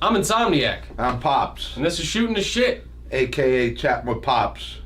I'm Insomniac. I'm Pops, And this is Shooting the Shit. a.k.a. Chatting with Pops.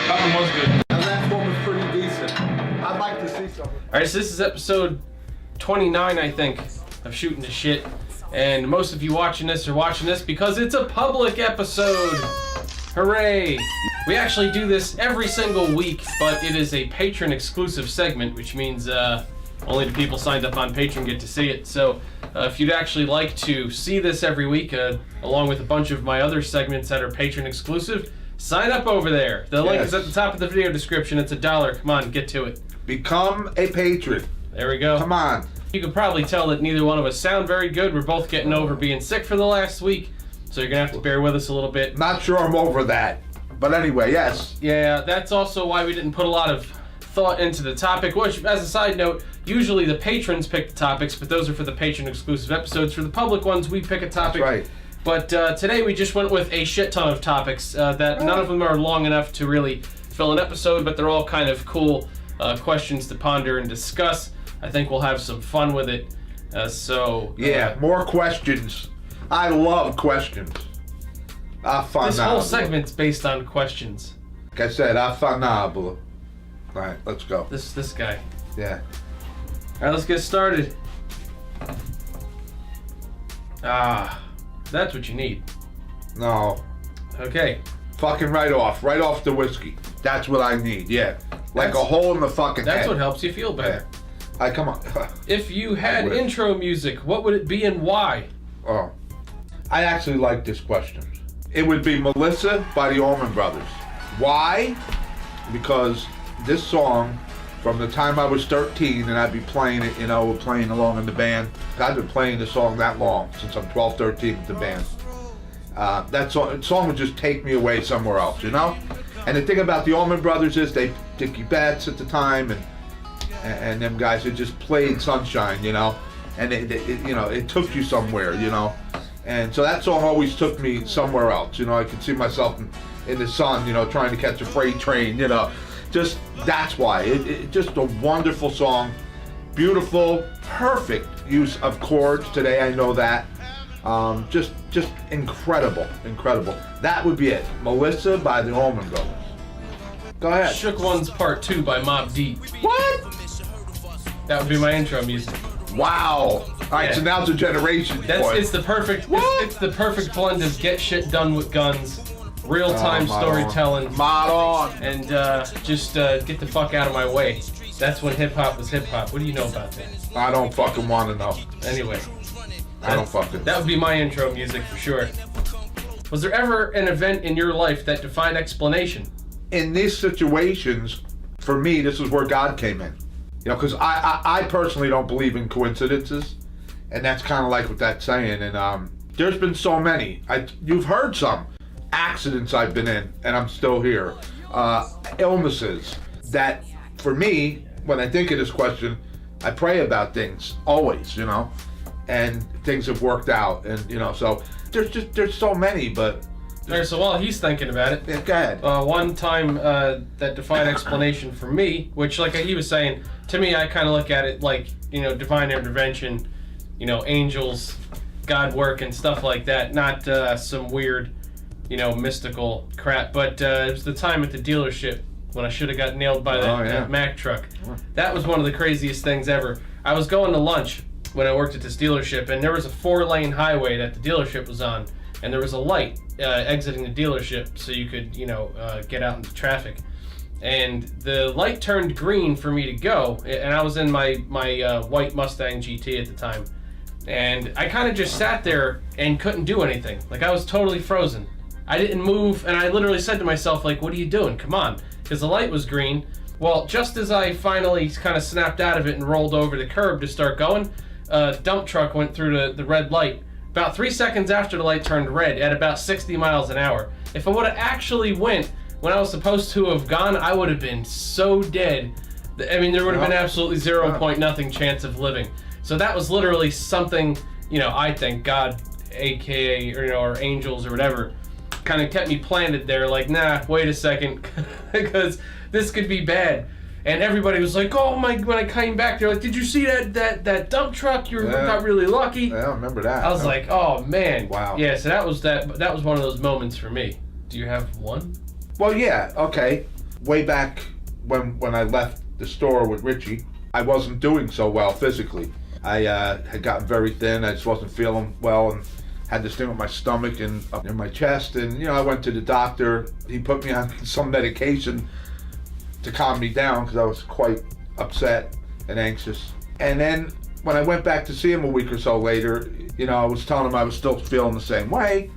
That one was good. Now that one was pretty decent. I'd like to see something. Alright, so this is episode 29, I think, of Shooting the Shit. And most of you watching this are watching this because it's a public episode. Hooray! We actually do this every single week, but it is a patron exclusive segment, which means only the people signed up on Patreon get to see it. So if you'd actually like to see this every week, along with a bunch of my other segments that are patron exclusive, sign up over there. The link is at the top of the video description. It's $1. Come on, get to it. Become a patron. There we go. Come on. You can probably tell that neither one of us sound very good. We're both getting over being sick for the last week, so you're gonna have to bear with us a little bit. Not sure I'm over that. But anyway, yes. Yeah, that's also why we didn't put a lot of thought into the topic, which, as a side note, usually the patrons pick the topics, but those are for the patron exclusive episodes. For the public ones, we pick a topic. That's right. But today we just went with a shit ton of topics that none of them are long enough to really fill an episode, but they're all kind of cool questions to ponder and discuss. I think we'll have some fun with it. Yeah, more questions. I love questions. This whole segment's based on questions. Like I said, affanablo. Alright, let's go. This guy. Yeah. Alright, let's get started. That's what you need. No. Okay. Fucking right off the whiskey. That's what I need, yeah. Like a hole in the fucking head. That's what helps you feel better. Yeah. Come on. If you had intro music, what would it be and why? Oh. I actually like this question. It would be Melissa by the Allman Brothers. Why? Because this song, from the time I was 13 and I'd be playing it, playing along in the band. I've been playing the song that long, since I'm 12, 13 with the band. That song would just take me away somewhere else, And the thing about the Allman Brothers is Dickie Betts at the time and them guys had just played Sunshine, and it took you somewhere, And so that song always took me somewhere else, I could see myself in the sun, trying to catch a freight train, Just, that's why. It just a wonderful song. Beautiful, perfect use of chords today, I know that. Just incredible. That would be it. Melissa by the Allman Brothers. Go ahead. Shook Ones Part 2 by Mobb Deep. What? That would be my intro music. Wow. Alright, so now it's a generation. It's the perfect it's the perfect blend of get shit done with guns, real-time storytelling. Mod on. And just get the fuck out of my way. That's when hip-hop was hip-hop. What do you know about that? I don't fucking want to know. Anyway. I don't fucking. That would be my intro music for sure. Was there ever an event in your life that defied explanation? In these situations, for me, this is where God came in. Because I personally don't believe in coincidences. And that's kind of like what that's saying. And there's been so many. You've heard some accidents I've been in, and I'm still here. Illnesses that, for me, when I think of this question, I pray about things always, and things have worked out, and so there's so many, but. Alright, so while he's thinking about it, yeah, go ahead. One time that defied explanation for me, which, like he was saying, to me, I kind of look at it like, divine intervention, angels, God work, and stuff like that, not some weird, mystical crap. But it was the time at the dealership when I should have got nailed by that Mack truck. That was one of the craziest things ever. I was going to lunch when I worked at this dealership, and there was a 4-lane highway that the dealership was on, and there was a light exiting the dealership so you could, get out into traffic. And the light turned green for me to go, and I was in my white Mustang GT at the time. And I kind of just sat there and couldn't do anything. Like, I was totally frozen. I didn't move, and I literally said to myself, like, what are you doing? Come on. Because the light was green. Well, just as I finally kind of snapped out of it and rolled over the curb to start going, a dump truck went through the red light. About 3 seconds after the light turned red at about 60 miles an hour. If I would have actually went when I was supposed to have gone, I would have been so dead. I mean, there would have been absolutely 0 point nothing chance of living. So that was literally something, you know, I think God, a.k.a. or, you know, or angels or whatever, kind of kept me planted there, like, nah, wait a second, because this could be bad. And everybody was like, oh my, when I came back, they're like, did you see that dump truck? You got really lucky. Yeah, I remember that. I was like, oh man. Wow. Yeah, so that was one of those moments for me. Do you have one? Well, yeah, okay. Way back when I left the store with Richie, I wasn't doing so well physically. I had gotten very thin. I just wasn't feeling well and had this thing with my stomach and up in my chest. And, you know, I went to the doctor. He put me on some medication to calm me down because I was quite upset and anxious. And then when I went back to see him a week or so later, you know, I was telling him I was still feeling the same way.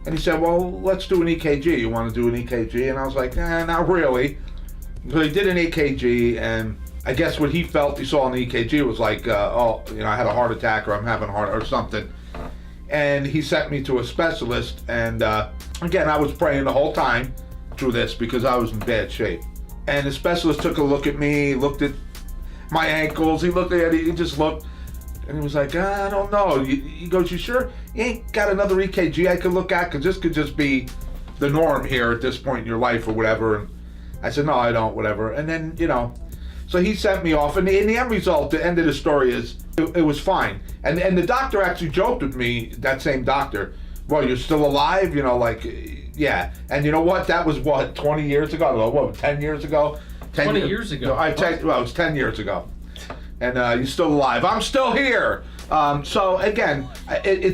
And he said, well, let's do an EKG. You want to do an EKG? And I was like, nah, not really. So he did an EKG, and I guess what he felt he saw on the EKG was like, oh, you know, I had a heart attack, or I'm having a heart or something. And he sent me to a specialist. And again, I was praying the whole time through this because I was in bad shape. And the specialist took a look at me, looked at my ankles. He looked at it, he just looked, and he was like, I don't know. He goes, you sure you ain't got another EKG I could look at? Because this could just be the norm here at this point in your life or whatever. And I said, no, I don't, whatever. And then, you know, so he sent me off. And in the end result, the end of the story is, it was fine. And the doctor actually joked with me, that same doctor, well, you're still alive? You know, like, yeah. And you know what? That was, what, 20 years ago? What, 10 years ago? 20 years ago? Well, it was 10 years ago. And you're still alive. I'm still here. So, again,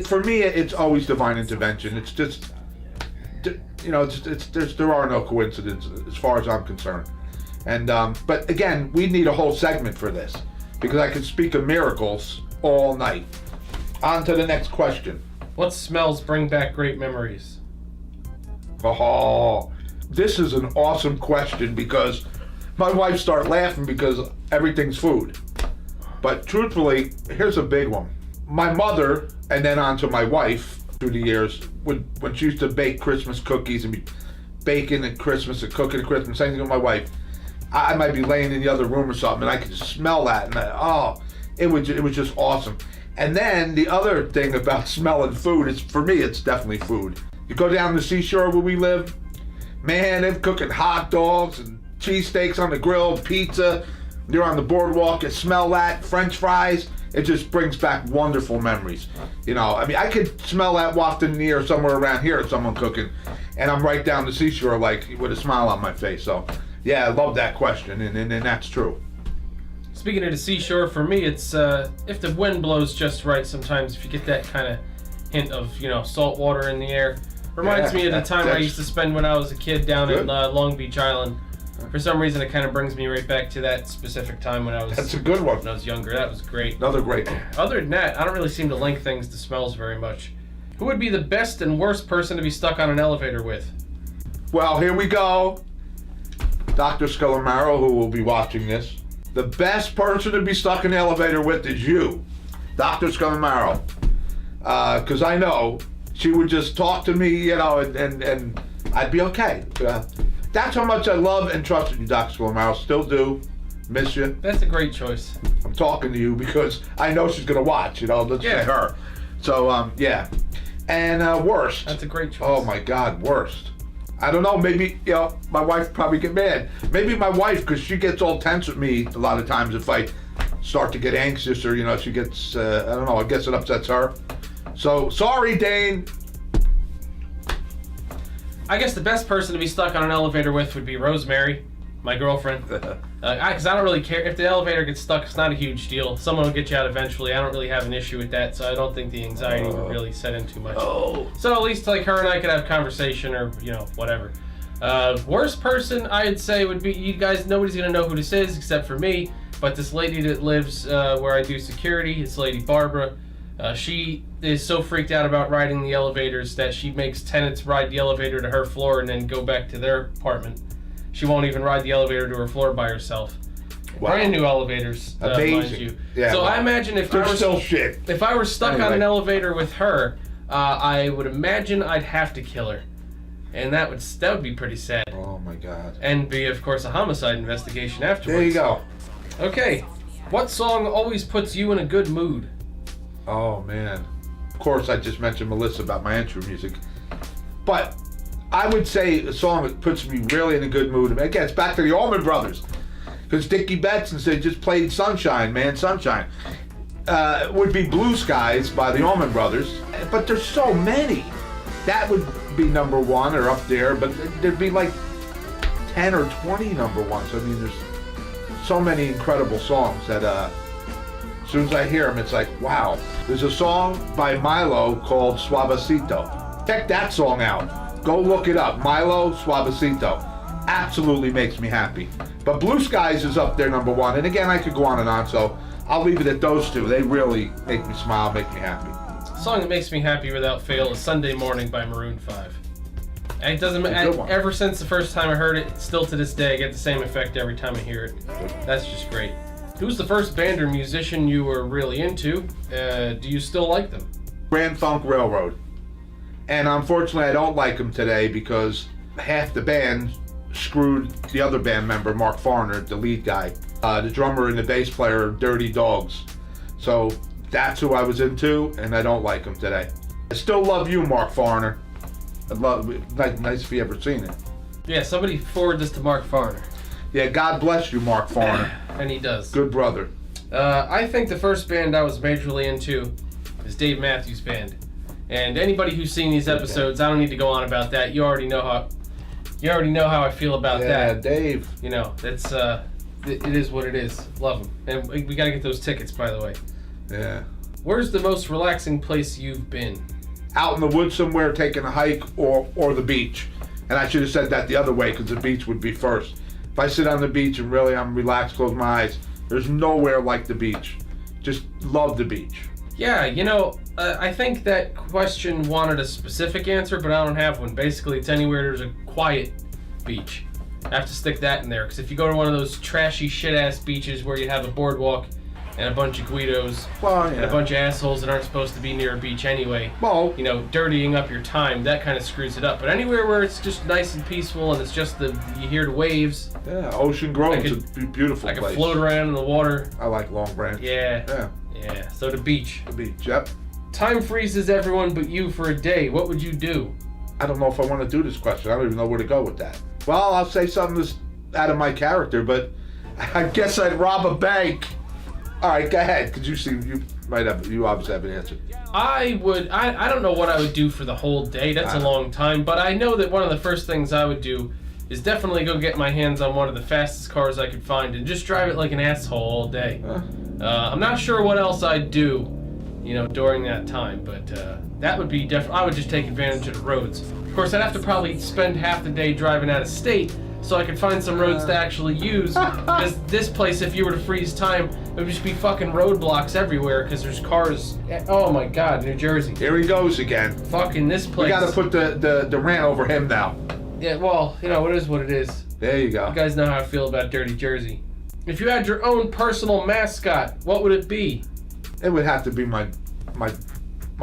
for me, it's always divine intervention. It's just, you know, there are no coincidences as far as I'm concerned. And but again, we need a whole segment for this because I could speak of miracles all night. On to the next question. What smells bring back great memories? Oh, this is an awesome question because my wife started laughing because everything's food. But truthfully, here's a big one. My mother, and then on to my wife through the years, when she used to bake Christmas cookies and be baking at Christmas and cooking at Christmas, same thing with my wife. I might be laying in the other room or something, and I could smell that, and it was just awesome. And then the other thing about smelling food is, for me, it's definitely food. You go down the seashore where we live, man, they're cooking hot dogs and cheesesteaks on the grill, pizza. You're on the boardwalk, you smell that, French fries. It just brings back wonderful memories. You know, I mean, I could smell that wafting in the air somewhere around here, someone cooking, and I'm right down the seashore, like, with a smile on my face. So, yeah, I love that question, and that's true. Speaking of the seashore, for me, it's if the wind blows just right sometimes, if you get that kind of hint of, you know, salt water in the air. Reminds me of the time I used to spend when I was a kid down in Long Beach Island. For some reason, it kind of brings me right back to that specific time when I was... That's a good one. When I was younger. That was great. Another great one. Other than that, I don't really seem to link things to smells very much. Who would be the best and worst person to be stuck on an elevator with? Well, here we go. Dr. Scalamaro, who will be watching this. The best person to be stuck in the elevator with is you, Dr. Scalamaro. Because I know she would just talk to me, you know, and I'd be okay. That's how much I love and trusted you, Dr. Scalamaro. Still do. Miss you. That's a great choice. I'm talking to you because I know she's going to watch, you know. Let's say her. So, yeah. And worst. That's a great choice. Oh, my God, worst. I don't know, maybe, you know, my wife probably get mad. Maybe my wife, because she gets all tense with me a lot of times if I start to get anxious or, you know, she gets, I don't know, I guess it upsets her. So, sorry, Dane. I guess the best person to be stuck on an elevator with would be Rosemary, my girlfriend. Because I don't really care. If the elevator gets stuck, it's not a huge deal. Someone will get you out eventually. I don't really have an issue with that, so I don't think the anxiety would really set in too much. So at least like her and I could have conversation or, you know, whatever. Worst person I'd say would be, you guys, nobody's going to know who this is except for me, but this lady that lives where I do security, it's Lady Barbara. She is so freaked out about riding the elevators that she makes tenants ride the elevator to her floor and then go back to their apartment. She won't even ride the elevator to her floor by herself. Wow. Brand new elevators, mind you. Yeah, so I imagine if I were stuck on an elevator with her, I would imagine I'd have to kill her. And that would be pretty sad. Oh my God. And be, of course, a homicide investigation afterwards. There you go. Okay. What song always puts you in a good mood? Oh man. Of course, I just mentioned Melissa about my intro music, but I would say a song that puts me really in a good mood. Again, it's back to the Allman Brothers, because Dickie Betts said just played "Sunshine, Man, Sunshine." It would be "Blue Skies" by the Allman Brothers, but there's so many. That would be number one or up there, but there'd be like 10 or 20 number ones. I mean, there's so many incredible songs that as soon as I hear them, it's like, wow. There's a song by Milo called Suavecito. Check that song out. Go look it up. Milo, Suavecito. Absolutely makes me happy. But Blue Skies is up there number one. And again, I could go on and on, so I'll leave it at those two. They really make me smile, make me happy. The song that makes me happy without fail is Sunday Morning by Maroon 5. And it doesn't ever since the first time I heard it, still to this day, I get the same effect every time I hear it. That's just great. Who's the first band or musician you were really into? Do you still like them? Grand Funk Railroad. And unfortunately, I don't like them today because half the band screwed the other band member, Mark Foreigner, the lead guy. The drummer and the bass player are Dirty Dogs. So that's who I was into, and I don't like them today. I still love you, Mark Foreigner. I'd love, nice if you ever seen it. Yeah, somebody forward this to Mark Foreigner. Yeah, God bless you, Mark Foreigner. And he does. Good brother. I think the first band I was majorly into is Dave Matthews Band. And anybody who's seen these episodes, I don't need to go on about that. You already know how I feel about that. Yeah, Dave. You know, it's it is what it is. Love them. And we gotta get those tickets, by the way. Yeah. Where's the most relaxing place you've been? Out in the woods somewhere, taking a hike, or the beach. And I should have said that the other way, because the beach would be first. If I sit on the beach and really I'm relaxed, close my eyes, there's nowhere like the beach. Just love the beach. Yeah, you know, I think that question wanted a specific answer, but I don't have one. Basically, it's anywhere there's a quiet beach. I have to stick that in there, because if you go to one of those trashy shit-ass beaches where you have a boardwalk and a bunch of Guidos and a bunch of assholes that aren't supposed to be near a beach anyway, you know, dirtying up your time, that kind of screws it up. But anywhere where it's just nice and peaceful and it's just you hear the waves. Yeah, Ocean Grove's a beautiful place. I could float around in the water. I like Long Branch. Yeah. Yeah, so the beach. The beach, yep. Time freezes everyone but you for a day. What would you do? I don't know if I want to do this question. I don't even know where to go with that. Well, I'll say something that's out of my character, but I guess I'd rob a bank. All right, go ahead, because you obviously have an answer. I don't know what I would do for the whole day. That's a long time, but I know that one of the first things I would do is definitely go get my hands on one of the fastest cars I could find and just drive it like an asshole all day. I'm not sure what else I'd do, you know, during that time, but that would be I would just take advantage of the roads. Of course, I'd have to probably spend half the day driving out of state so I could find some roads to actually use, because this place, if you were to freeze time, it would just be fucking roadblocks everywhere because there's cars. Oh my God, New Jersey. Here he goes again. Fucking this place. We got to put the rant over him now. Yeah, well, you know, it is what it is. There you go. You guys know how I feel about Dirty Jersey. If you had your own personal mascot, what would it be? It would have to be my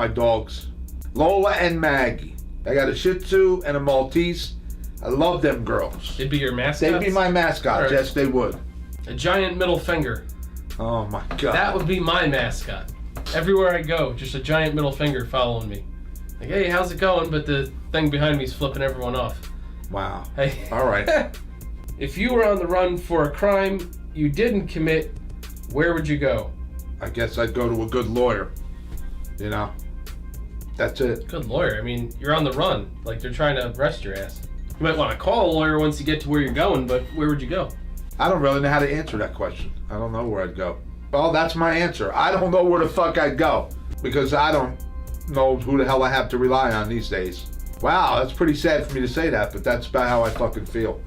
dogs, Lola and Maggie. I got a Shih Tzu and a Maltese. I love them girls. They'd be your mascot? They'd be my mascots. Right. Yes, they would. A giant middle finger. Oh my God. That would be my mascot. Everywhere I go, just a giant middle finger following me. Like, hey, how's it going? But the thing behind me is flipping everyone off. Wow. Hey. All right. If you were on the run for a crime you didn't commit, where would you go? I guess I'd go to a good lawyer. You know, that's it. Good lawyer. I mean, you're on the run. Like, they're trying to arrest your ass. You might want to call a lawyer once you get to where you're going, but where would you go? I don't really know how to answer that question. I don't know where I'd go. Well, that's my answer. I don't know where the fuck I'd go, because I don't know who the hell I have to rely on these days. Wow, that's pretty sad for me to say that, but that's about how I fucking feel.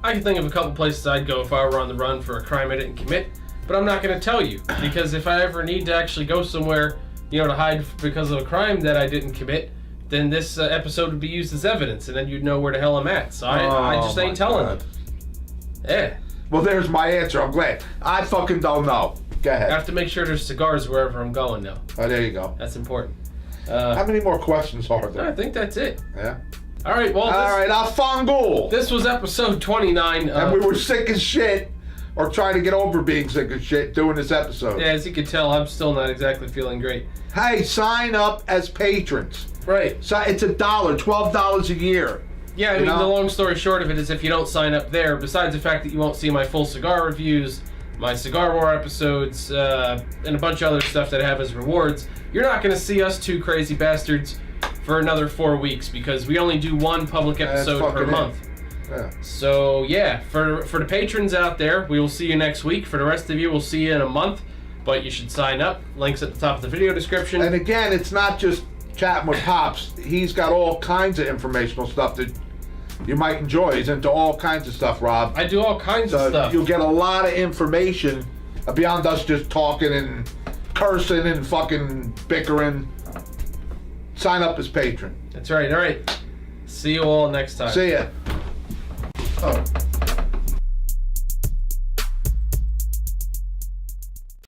I can think of a couple places I'd go if I were on the run for a crime I didn't commit, but I'm not going to tell you, because if I ever need to actually go somewhere, you know, to hide because of a crime that I didn't commit, then this episode would be used as evidence, and then you'd know where the hell I'm at. So I just ain't telling you. Yeah. Well, there's my answer. I'm glad. I fucking don't know. Go ahead. I have to make sure there's cigars wherever I'm going now. Oh, there you go. That's important. How many more questions are there? I think that's it. Yeah? All right, well, I'll fungal. this was episode 29. And we were sick as shit, or trying to get over being sick as shit doing this episode. Yeah, as you can tell, I'm still not exactly feeling great. Hey, sign up as patrons. Right. So it's $1, $12 a year. Yeah, I You mean, know? the long story short of it is if you don't sign up there, besides the fact that you won't see my full cigar reviews, my Cigar War episodes, and a bunch of other stuff that I have as rewards, you're not going to see us two crazy bastards for another 4 weeks because we only do one public episode per month. Yeah. So, yeah, for the patrons out there, we will see you next week. For the rest of you, we'll see you in a month, but you should sign up. Links at the top of the video description. And again, it's not just chatting with Pops. He's got all kinds of informational stuff that you might enjoy. He's into all kinds of stuff, Rob. I do all kinds of stuff. You'll get a lot of information beyond us just talking and cursing and fucking bickering. Sign up as patron. That's right. All right. See you all next time. See ya. Oh.